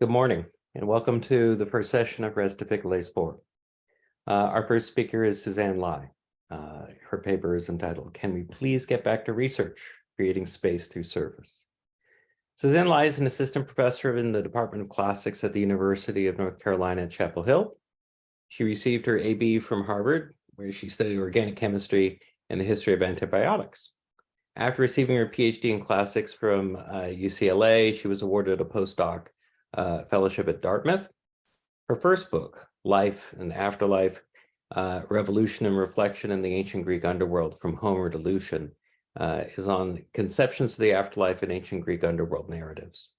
Good morning, and welcome to the first session of Res Difficile Sport. Our first speaker is Suzanne Lye. Her paper is entitled, "Can We Please Get Back to Research, Creating Space Through Service?" Suzanne Lye is an assistant professor in the Department of Classics at the University of North Carolina at Chapel Hill. She received her AB from Harvard, where she studied organic chemistry and the history of antibiotics. After receiving her PhD in classics from UCLA, she was awarded a postdoc fellowship at Dartmouth. Her first book, Life and Afterlife, Revolution and Reflection in the Ancient Greek Underworld from Homer to Lucian, is on conceptions of the afterlife in ancient Greek underworld narratives.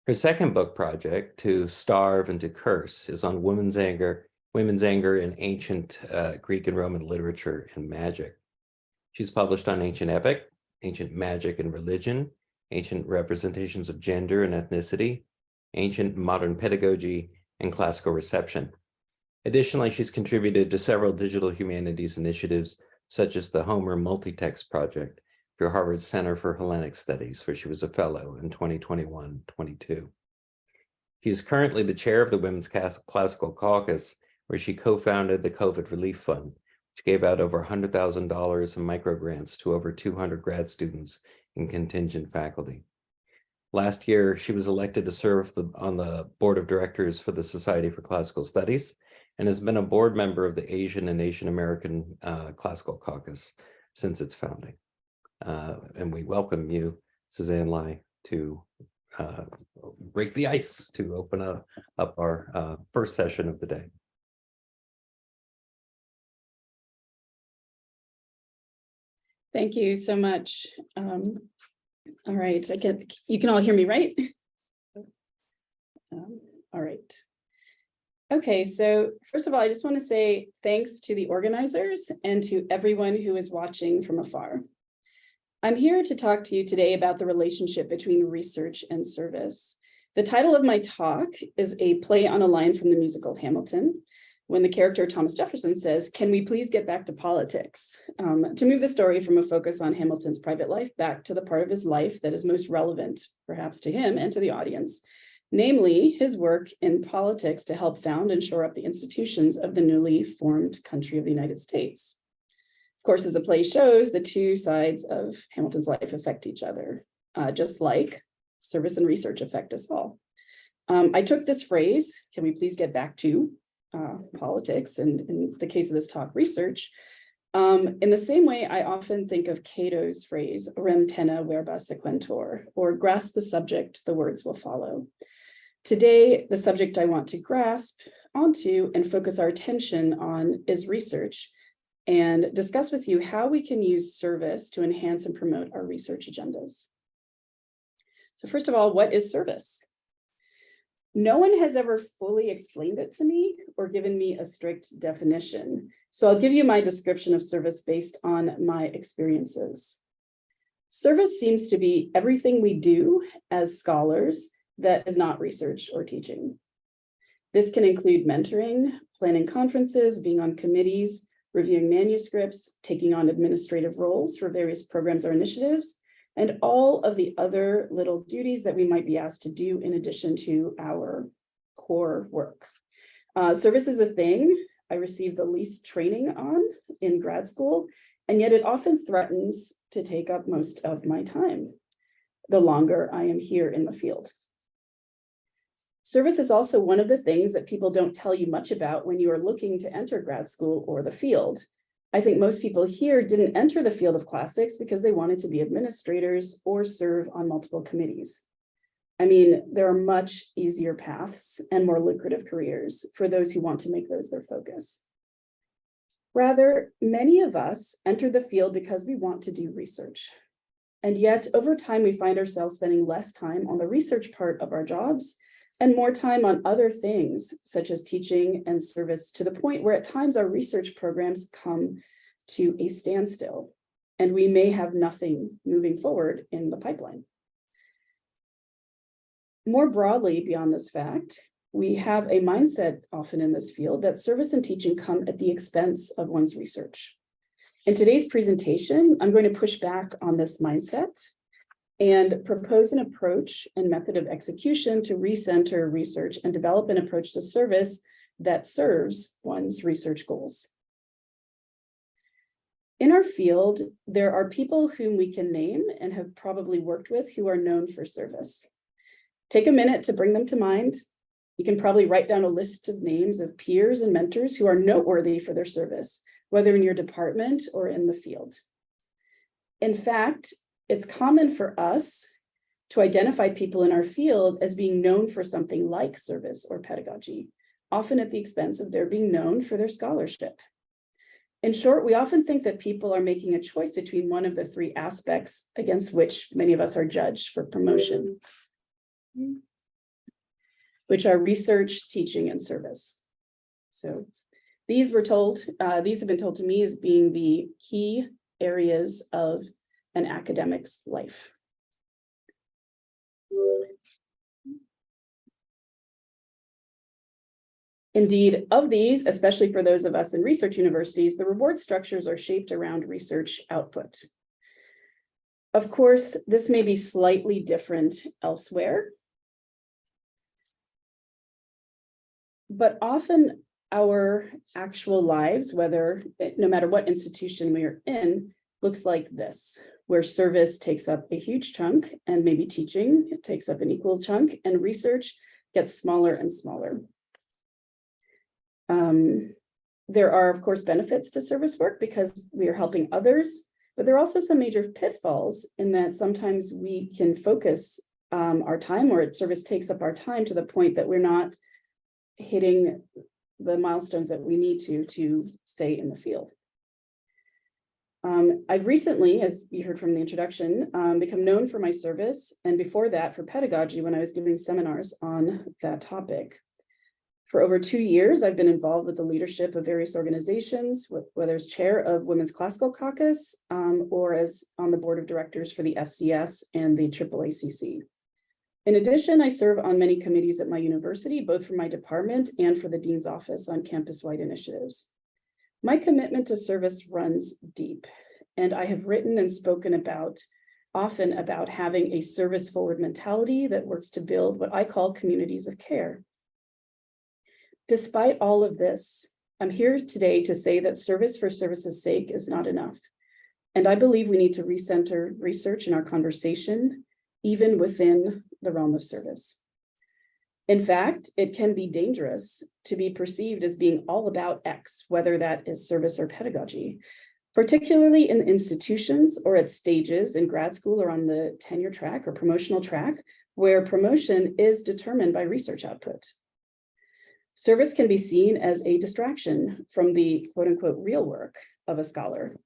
Her second book project, To Starve and to Curse, is on women's anger in ancient Greek and Roman literature and magic. She's published on ancient epic, ancient magic and religion, ancient representations of gender and ethnicity, ancient modern pedagogy, and classical reception. Additionally, she's contributed to several digital humanities initiatives, such as the Homer Multitext Project for Harvard's Center for Hellenic Studies, where she was a fellow in 2021-22. She is currently the chair of the Women's Classical Caucus, where she co-founded the COVID Relief Fund, which gave out over $100,000 in microgrants to over 200 grad students and contingent faculty. Last year, she was elected to serve on the board of directors for the Society for Classical Studies and has been a board member of the Asian and Asian American Classical Caucus since its founding. And we welcome you, Suzanne Lye, to break the ice, to open up our first session of the day. Thank you so much. All right, you can all hear me, right? All right. Okay, so first of all, I just want to say thanks to the organizers and to everyone who is watching from afar. I'm here to talk to you today about the relationship between research and service. The title of my talk is a play on a line from the musical Hamilton, when the character Thomas Jefferson says, "Can we please get back to politics?" To move the story from a focus on Hamilton's private life back to the part of his life that is most relevant, perhaps to him and to the audience, namely his work in politics to help found and shore up the institutions of the newly formed country of the United States. Of course, as the play shows, the two sides of Hamilton's life affect each other, just like service and research affect us all. I took this phrase, "Can we please get back to politics," and in the case of this talk, research, in the same way I often think of Cato's phrase, "Rem tena verba sequentur," or grasp the subject, the words will follow. Today, the subject I want to grasp onto and focus our attention on is research, and discuss with you how we can use service to enhance and promote our research agendas. So first of all, what is service? No one has ever fully explained it to me or given me a strict definition. So I'll give you my description of service based on my experiences. Service seems to be everything we do as scholars that is not research or teaching. This can include mentoring, planning conferences, being on committees, reviewing manuscripts, taking on administrative roles for various programs or initiatives, and all of the other little duties that we might be asked to do in addition to our core work. Service is a thing I received the least training on in grad school, and yet it often threatens to take up most of my time, the longer I am here in the field. Service is also one of the things that people don't tell you much about when you are looking to enter grad school or the field. I think most people here didn't enter the field of classics because they wanted to be administrators or serve on multiple committees. I mean, there are much easier paths and more lucrative careers for those who want to make those their focus. Rather, many of us enter the field because we want to do research. And yet, over time, we find ourselves spending less time on the research part of our jobs and more time on other things, such as teaching and service, to the point where at times our research programs come to a standstill, and we may have nothing moving forward in the pipeline. More broadly, beyond this fact, we have a mindset often in this field that service and teaching come at the expense of one's research. In today's presentation, I'm going to push back on this mindset and propose an approach and method of execution to recenter research and develop an approach to service that serves one's research goals. In our field, there are people whom we can name and have probably worked with who are known for service. Take a minute to bring them to mind. You can probably write down a list of names of peers and mentors who are noteworthy for their service, whether in your department or in the field. In fact, it's common for us to identify people in our field as being known for something like service or pedagogy, often at the expense of their being known for their scholarship. In short, we often think that people are making a choice between one of the three aspects against which many of us are judged for promotion, which are research, teaching, and service. So these have been told to me as being the key areas of an academic's life. Indeed, of these, especially for those of us in research universities, the reward structures are shaped around research output. Of course, this may be slightly different elsewhere, but often our actual lives, no matter what institution we are in, looks like this, where service takes up a huge chunk, and maybe teaching takes up an equal chunk, and research gets smaller and smaller. There are, of course, benefits to service work because we are helping others, but there are also some major pitfalls in that sometimes we can focus our time, or service takes up our time to the point that we're not hitting the milestones that we need to stay in the field. I've recently, as you heard from the introduction, become known for my service, and before that for pedagogy when I was giving seminars on that topic. For over 2 years, I've been involved with the leadership of various organizations, whether as chair of Women's Classical Caucus or as on the board of directors for the SCS and the WCC. In addition, I serve on many committees at my university, both for my department and for the Dean's Office on campus-wide initiatives. My commitment to service runs deep, and I have written and spoken often about having a service-forward mentality that works to build what I call communities of care. Despite all of this, I'm here today to say that service for service's sake is not enough. And I believe we need to recenter research in our conversation, even within the realm of service. In fact, it can be dangerous to be perceived as being all about X, whether that is service or pedagogy, particularly in institutions or at stages in grad school or on the tenure track or promotional track, where promotion is determined by research output. Service can be seen as a distraction from the quote unquote real work of a scholar.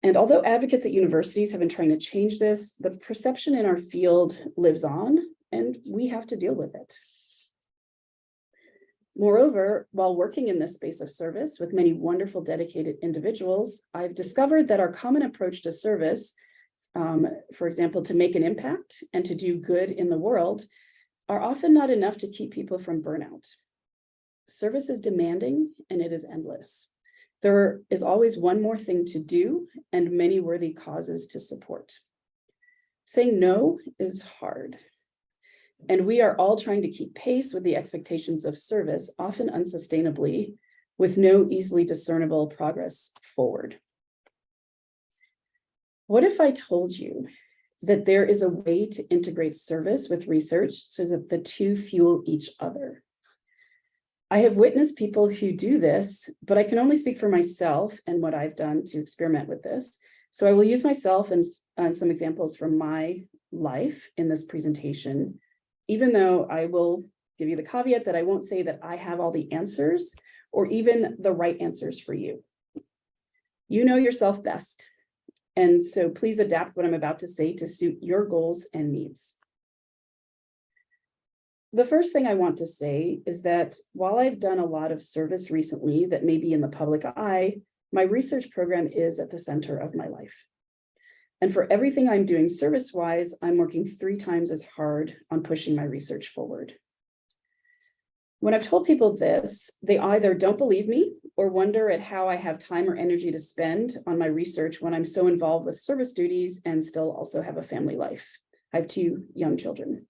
And although advocates at universities have been trying to change this, the perception in our field lives on, and we have to deal with it. Moreover, while working in this space of service with many wonderful dedicated individuals, I've discovered that our common approach to service, for example, to make an impact and to do good in the world, are often not enough to keep people from burnout. Service is demanding and it is endless. There is always one more thing to do and many worthy causes to support. Saying no is hard. And we are all trying to keep pace with the expectations of service, often unsustainably, with no easily discernible progress forward. What if I told you that there is a way to integrate service with research so that the two fuel each other? I have witnessed people who do this, but I can only speak for myself and what I've done to experiment with this. So I will use myself and some examples from my life in this presentation, even though I will give you the caveat that I won't say that I have all the answers or even the right answers for you. You know yourself best. And so please adapt what I'm about to say to suit your goals and needs. The first thing I want to say is that while I've done a lot of service recently that may be in the public eye, my research program is at the center of my life. And for everything I'm doing service-wise, I'm working 3 times as hard on pushing my research forward. When I've told people this, they either don't believe me or wonder at how I have time or energy to spend on my research when I'm so involved with service duties and still also have a family life. I have 2 young children.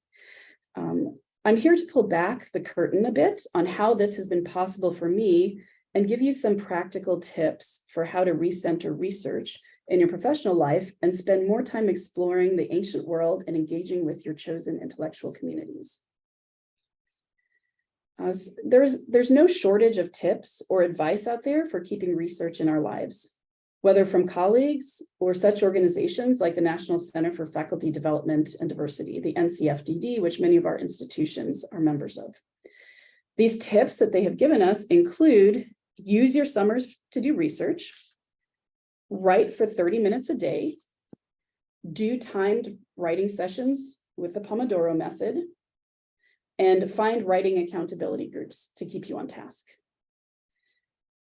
I'm here to pull back the curtain a bit on how this has been possible for me and give you some practical tips for how to recenter research in your professional life and spend more time exploring the ancient world and engaging with your chosen intellectual communities. There's no shortage of tips or advice out there for keeping research in our lives, whether from colleagues or such organizations like the National Center for Faculty Development and Diversity, the NCFDD, which many of our institutions are members of. These tips that they have given us include: use your summers to do research, write for 30 minutes a day, do timed writing sessions with the Pomodoro method, and find writing accountability groups to keep you on task.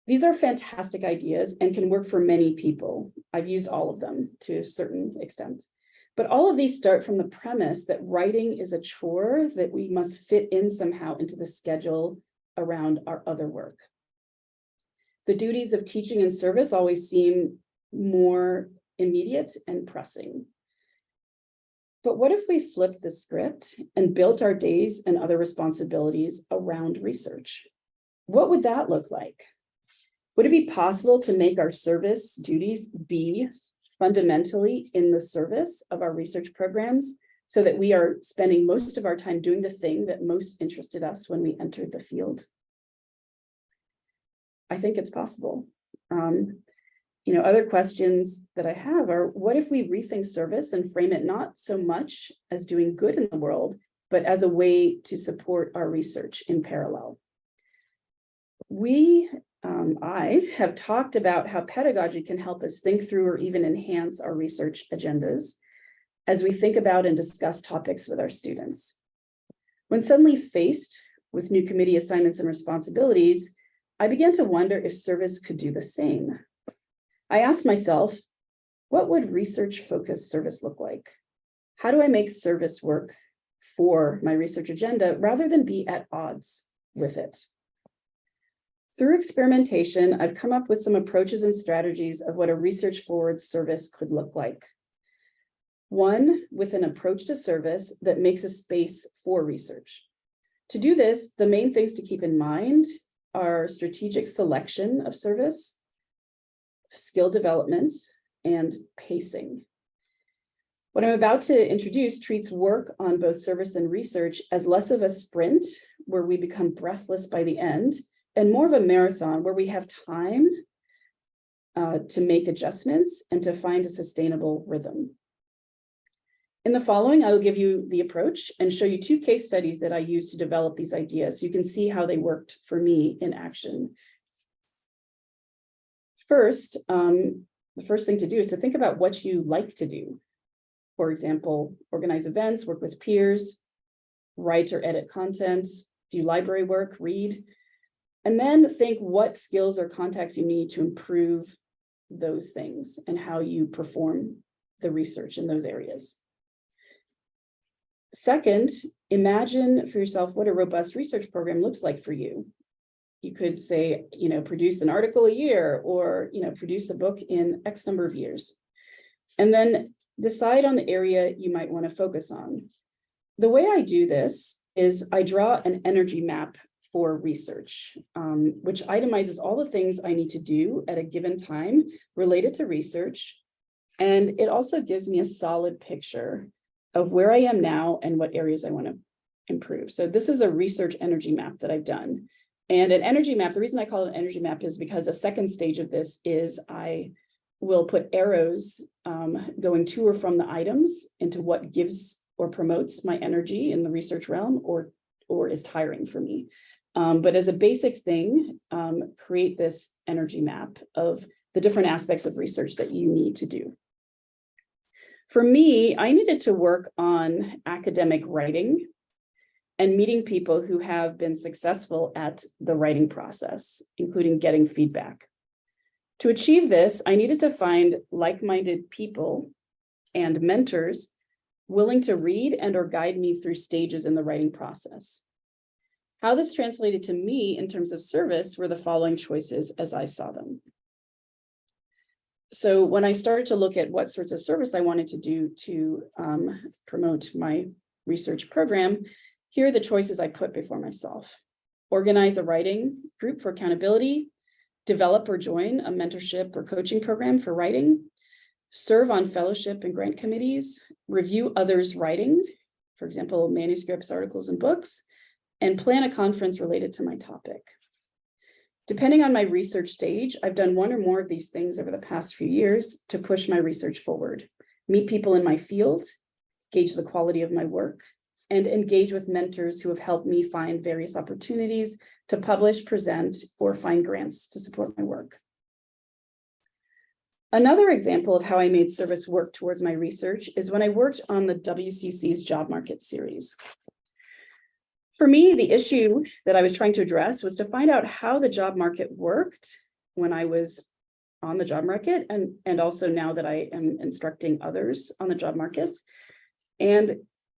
These are fantastic ideas and can work for many people. I've used all of them to a certain extent. But all of these start from the premise that writing is a chore that we must fit in somehow into the schedule around our other work. The duties of teaching and service always seem more immediate and pressing. But what if we flipped the script and built our days and other responsibilities around research? What would that look like? Would it be possible to make our service duties be fundamentally in the service of our research programs so that we are spending most of our time doing the thing that most interested us when we entered the field? I think it's possible. Other questions that I have are, what if we rethink service and frame it not so much as doing good in the world, but as a way to support our research in parallel? I have talked about how pedagogy can help us think through or even enhance our research agendas as we think about and discuss topics with our students. When suddenly faced with new committee assignments and responsibilities, I began to wonder if service could do the same. I asked myself, what would research-focused service look like? How do I make service work for my research agenda rather than be at odds with it? Through experimentation, I've come up with some approaches and strategies of what a research-forward service could look like. One, with an approach to service that makes a space for research. To do this, the main things to keep in mind are strategic selection of service, skill development, and pacing. What I'm about to introduce treats work on both service and research as less of a sprint where we become breathless by the end, and more of a marathon where we have time to make adjustments and to find a sustainable rhythm. In the following, I will give you the approach and show you 2 case studies that I used to develop these ideas so you can see how they worked for me in action. First, the first thing to do is to think about what you like to do. For example, organize events, work with peers, write or edit content, do library work, read, and then think what skills or contacts you need to improve those things and how you perform the research in those areas. Second, imagine for yourself what a robust research program looks like for you. You could say, produce an article a year or, produce a book in X number of years. And then decide on the area you might want to focus on. The way I do this is I draw an energy map for research, which itemizes all the things I need to do at a given time related to research. And it also gives me a solid picture of where I am now and what areas I want to improve. So this is a research energy map that I've done. And an energy map, the reason I call it an energy map is because the second stage of this is I will put arrows going to or from the items into what gives or promotes my energy in the research realm or is tiring for me. But as a basic thing, create this energy map of the different aspects of research that you need to do. For me, I needed to work on academic writing and meeting people who have been successful at the writing process, including getting feedback. To achieve this, I needed to find like-minded people and mentors willing to read and or guide me through stages in the writing process. How this translated to me in terms of service were the following choices as I saw them. So when I started to look at what sorts of service I wanted to do to promote my research program, here are the choices I put before myself. Organize a writing group for accountability, develop or join a mentorship or coaching program for writing, serve on fellowship and grant committees, review others' writing, for example, manuscripts, articles, and books, and plan a conference related to my topic. Depending on my research stage, I've done one or more of these things over the past few years to push my research forward, meet people in my field, gauge the quality of my work, and engage with mentors who have helped me find various opportunities to publish, present, or find grants to support my work. Another example of how I made service work towards my research is when I worked on the WCC's Job Market series. For me, the issue that I was trying to address was to find out how the job market worked when I was on the job market, and also now that I am instructing others on the job market, and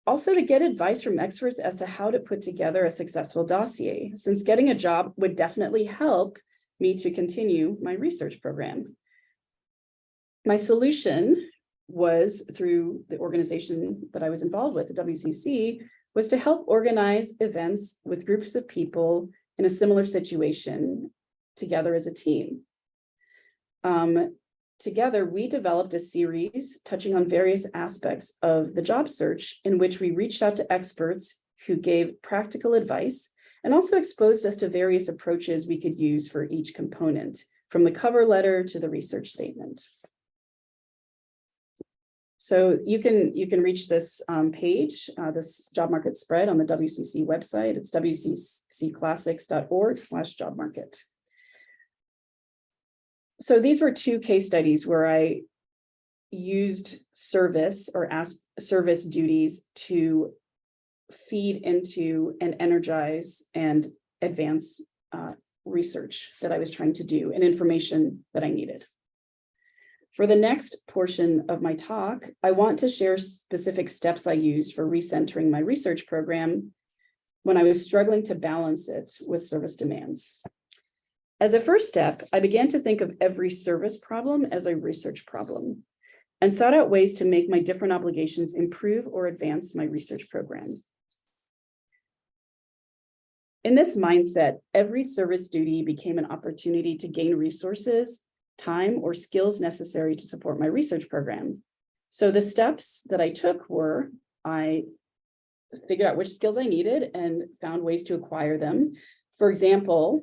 also to get advice from experts as to how to put together a successful dossier, since getting a job would definitely help me to continue my research program. My solution was, through the organization that I was involved with, the WCC, was to help organize events with groups of people in a similar situation together as a team. Together, we developed a series touching on various aspects of the job search, in which we reached out to experts who gave practical advice and also exposed us to various approaches we could use for each component, from the cover letter to the research statement. So you can reach this page, this job market spread on the WCC website. It's wcclassics.org/jobmarket. So these were two case studies where I used service or service duties to feed into and energize and advance research that I was trying to do and information that I needed. For the next portion of my talk, I want to share specific steps I used for recentering my research program when I was struggling to balance it with service demands. As a first step, I began to think of every service problem as a research problem and sought out ways to make my different obligations improve or advance my research program. In this mindset, every service duty became an opportunity to gain resources, time, or skills necessary to support my research program. So the steps that I took were, I figured out which skills I needed and found ways to acquire them. For example,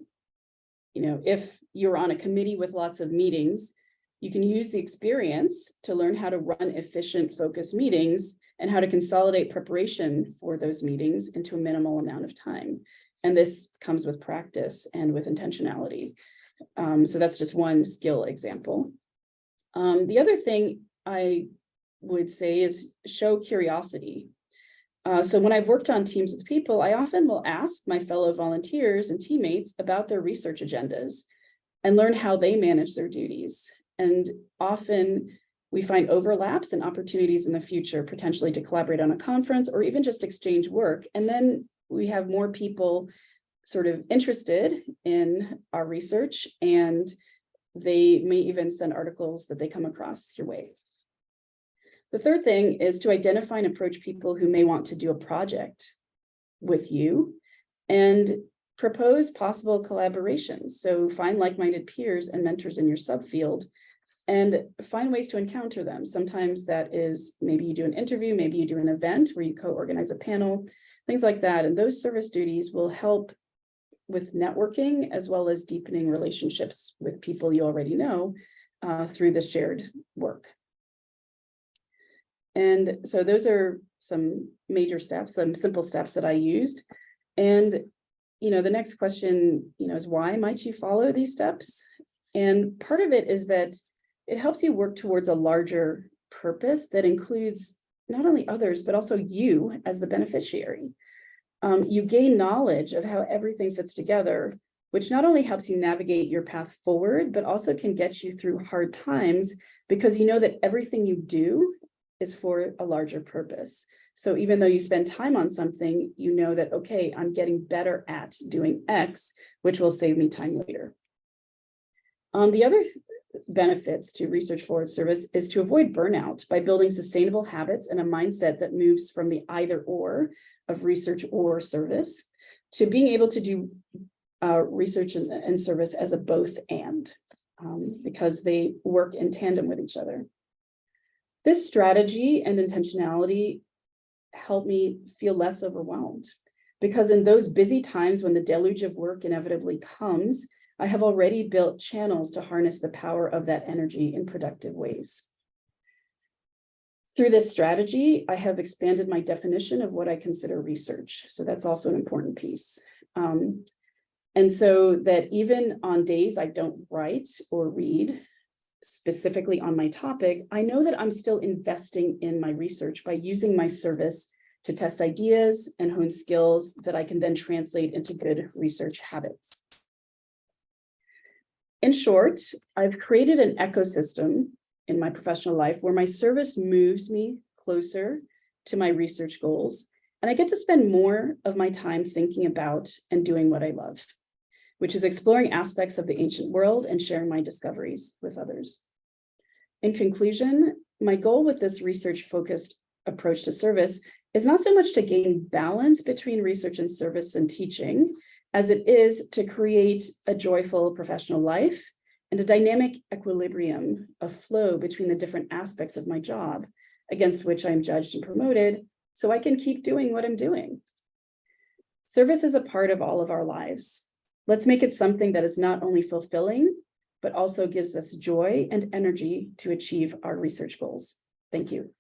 if you're on a committee with lots of meetings, you can use the experience to learn how to run efficient, focused meetings and how to consolidate preparation for those meetings into a minimal amount of time. And this comes with practice and with intentionality. So that's just one skill example. The other thing I would say is show curiosity. So when I've worked on teams with people, I often will ask my fellow volunteers and teammates about their research agendas and learn how they manage their duties. And often we find overlaps and opportunities in the future, potentially to collaborate on a conference or even just exchange work. And then we have more people sort of interested in our research, and they may even send articles that they come across your way. The third thing is to identify and approach people who may want to do a project with you and propose possible collaborations. So find like-minded peers and mentors in your subfield and find ways to encounter them. Sometimes that is, maybe you do an interview, maybe you do an event where you co-organize a panel, things like that. And those service duties will help with networking as well as deepening relationships with people you already know through the shared work. And so those are some major steps, some simple steps that I used. And, the next question, is why might you follow these steps? And part of it is that it helps you work towards a larger purpose that includes not only others, but also you as the beneficiary. You gain knowledge of how everything fits together, which not only helps you navigate your path forward, but also can get you through hard times because you know that everything you do is for a larger purpose. So even though you spend time on something, you know that, okay, I'm getting better at doing X, which will save me time later. The other benefits to research forward service is to avoid burnout by building sustainable habits and a mindset that moves from the either or of research or service to being able to do research and service as a both and, because they work in tandem with each other. This strategy and intentionality help me feel less overwhelmed, because in those busy times when the deluge of work inevitably comes, I have already built channels to harness the power of that energy in productive ways. Through this strategy, I have expanded my definition of what I consider research. So that's also an important piece. And so that even on days I don't write or read specifically on my topic, I know that I'm still investing in my research by using my service to test ideas and hone skills that I can then translate into good research habits. In short, I've created an ecosystem in my professional life where my service moves me closer to my research goals, and I get to spend more of my time thinking about and doing what I love, which is exploring aspects of the ancient world and sharing my discoveries with others. In conclusion, my goal with this research-focused approach to service is not so much to gain balance between research and service and teaching, as it is to create a joyful professional life and a dynamic equilibrium of flow between the different aspects of my job against which I'm judged and promoted, so I can keep doing what I'm doing. Service is a part of all of our lives. Let's make it something that is not only fulfilling, but also gives us joy and energy to achieve our research goals. Thank you.